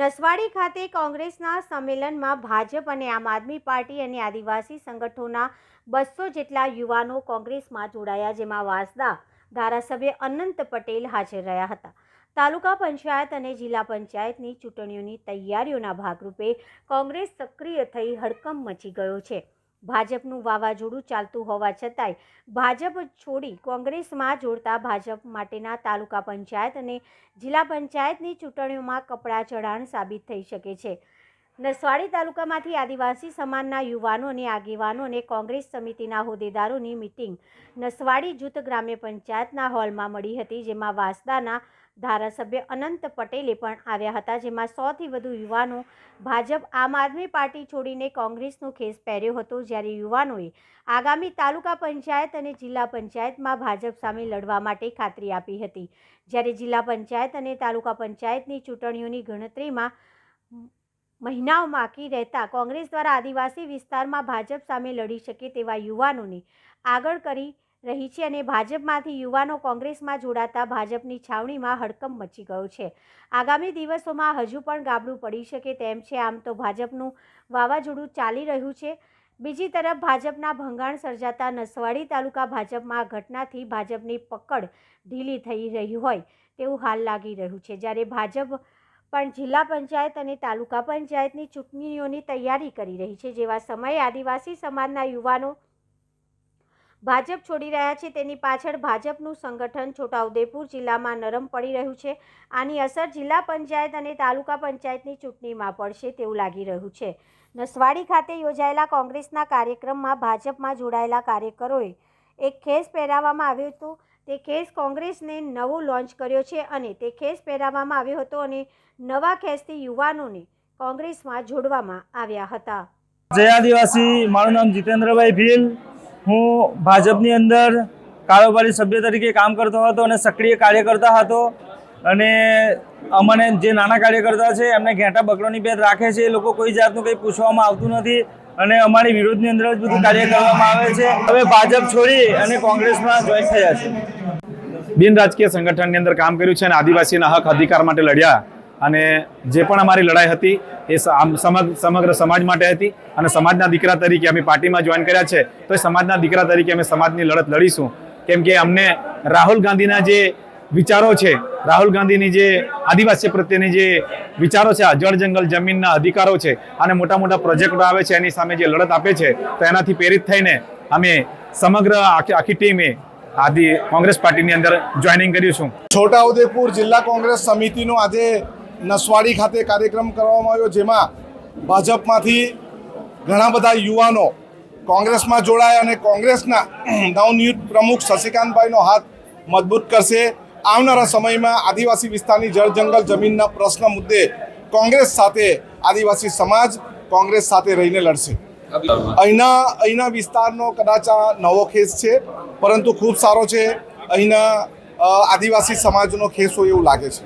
નસવાડી ખાતે કોંગ્રેસના સંમેલનમાં ભાજપ અને આમ આદમી પાર્ટી અને આદિવાસી સંગઠનોના 200 જેટલા યુવાનો કોંગ્રેસમાં જોડાયા, જેમાં વાંસદા ધારાસભ્ય અનંત પટેલ હાજર રહ્યા હતા। તાલુકા પંચાયત અને જિલ્લા પંચાયતની ચૂંટણીઓની તૈયારીઓના ભાગરૂપે કોંગ્રેસ સક્રિય થઈ હડકંપ મચી ગયો છે। ભાજપનું વાવાઝોડું ચાલતું હોવા છતાંય ભાજપ છોડી કોંગ્રેસમાં જોડતા ભાજપ માટેના તાલુકા પંચાયત અને જિલ્લા પંચાયતની ચૂંટણીઓમાં કપડા ચઢાણ સાબિત થઈ શકે છે। નસવાડી તાલુકામાંથી આદિવાસી સમાજના યુવાનો અને આગેવાનો અને કોંગ્રેસ સમિતિના હોદ્દેદારોની મિટિંગ નસવાડી જૂથ ગ્રામ્ય પંચાયતના હોલમાં મળી હતી, જેમાં વાંસદાના ધારાસભ્ય અનંત પટેલે પણ આવ્યા હતા, જેમાં 100થી વધુ યુવાનો ભાજપ આમ આદમી પાર્ટી છોડીને કોંગ્રેસનો ખેસ પહેર્યો હતો, જ્યારે યુવાનોએ આગામી તાલુકા પંચાયત અને જિલ્લા પંચાયતમાં ભાજપ સામે લડવા માટે ખાતરી આપી હતી। જ્યારે જિલ્લા પંચાયત અને તાલુકા પંચાયતની ચૂંટણીઓની ગણતરીમાં મહિનાઓ બાકી રહેતા કોંગ્રેસ દ્વારા આદિવાસી વિસ્તારમાં ભાજપ સામે લડી શકે તેવા યુવાનોને આગળ કરી રહી છે અને ભાજપમાંથી યુવાનો કોંગ્રેસમાં જોડાતા ભાજપની છાવણીમાં હડકંપ મચી ગયો છે। આગામી દિવસોમાં હજુ પણ ગાબડું પડી શકે તેમ છે। આમ તો ભાજપનું વાવાઝોડું ચાલી રહ્યું છે। બીજી તરફ ભાજપના ભંગાણ સર્જાતા નસવાડી તાલુકા ભાજપમાં ઘટનાથી ભાજપની પકડ ઢીલી થઈ રહી હોય તેવું હાલ લાગી રહ્યું છે, જ્યારે ભાજપ પણ જિલ્લા પંચાયત અને તાલુકા પંચાયતની ચૂંટણીઓની તૈયારી કરી રહી છે। જેવા સમયે આદિવાસી સમાજના યુવાનો ભાજપ છોડી રહ્યા છે, તેની પાછળ ભાજપનું સંગઠન છોટાઉદેપુર જિલ્લામાં નરમ પડી રહ્યું છે। આની અસર જિલ્લા પંચાયત અને તાલુકા પંચાયતની ચૂંટણીમાં પડશે તેવું લાગી રહ્યું છે। નસવાડી ખાતે યોજાયેલા કોંગ્રેસના કાર્યક્રમમાં ભાજપમાં જોડાયેલા કાર્યકરોએ એક ખેસ પહેરાવવામાં આવ્યો હતો। તે ખેસ કોંગ્રેસને નવો લોન્ચ કર્યો છે અને તે ખેસ પહેરાવવામાં આવ્યો હતો અને નવા ખેસથી યુવાનોને કોંગ્રેસમાં જોડવામાં આવ્યા હતા। જય આદિવાસી, મારું નામ જીતેન્દ્રભાઈ ભીલ। હું ભાજપની અંદર કારોબારી સભ્ય તરીકે કામ કરતો હતો અને સક્રિય કાર્યકર્તા હતો અને અમને જે નાના કાર્યકર્તા છે એમને ઘેંટા બકરોની પેટ રાખે છે। એ લોકો કોઈ જાતનું કંઈ પૂછવામાં આવતું નથી અને અમારી વિરોધની અંદર જ બધું કાર્ય કરવામાં આવે છે। હવે ભાજપ છોડી અને કોંગ્રેસમાં જોઈન થયા છે। બિન રાજકીય સંગઠનની અંદર કામ કર્યું છે અને આદિવાસીના હક અધિકાર માટે લડ્યા અને જે પણ અમારી લડાઈ હતી એ સમગ્ર સમાજ માટે હતી અને સમાજના દીકરા તરીકે અમે પાર્ટીમાં જોઈન કર્યા છે। તો એ સમાજના દીકરા તરીકે અમે સમાજની લડત લડીશું, કેમ કે અમને રાહુલ ગાંધીના જે વિચારો છે, રાહુલ ગાંધીની જે આદિવાસી પ્રત્યેની જે વિચારો છે, જળ જંગલ જમીનના અધિકારો છે અને મોટા મોટા પ્રોજેક્ટો આવે છે એની સામે જે લડત આપે છે, તો એનાથી પ્રેરિત થઈને અમે સમગ્ર આખી ટીમે કોંગ્રેસ પાર્ટીની અંદર જોઈનિંગ કર્યું છું। છોટાઉદેપુર જિલ્લા કોંગ્રેસ સમિતિનો આજે નસવાડી ખાતે કાર્યક્રમ કરવામાં આવ્યો, જેમાં ભાજપમાંથી ઘણા બધા યુવાનો કોંગ્રેસમાં જોડાયા અને કોંગ્રેસના નવનિયુક્ત પ્રમુખ શશિકાંતભાઈનો હાથ મજબૂત કરશે। આવનારા સમયમાં આદિવાસી વિસ્તારની જળ જંગલ જમીનના પ્રશ્ન મુદ્દે કોંગ્રેસ સાથે આદિવાસી સમાજ કોંગ્રેસ સાથે રહીને લડશે। અહીંના વિસ્તારનો કદાચ આ નવો ખેસ છે, પરંતુ ખૂબ સારો છે। અહીંના આદિવાસી સમાજનો ખેસ હોય એવું લાગે છે।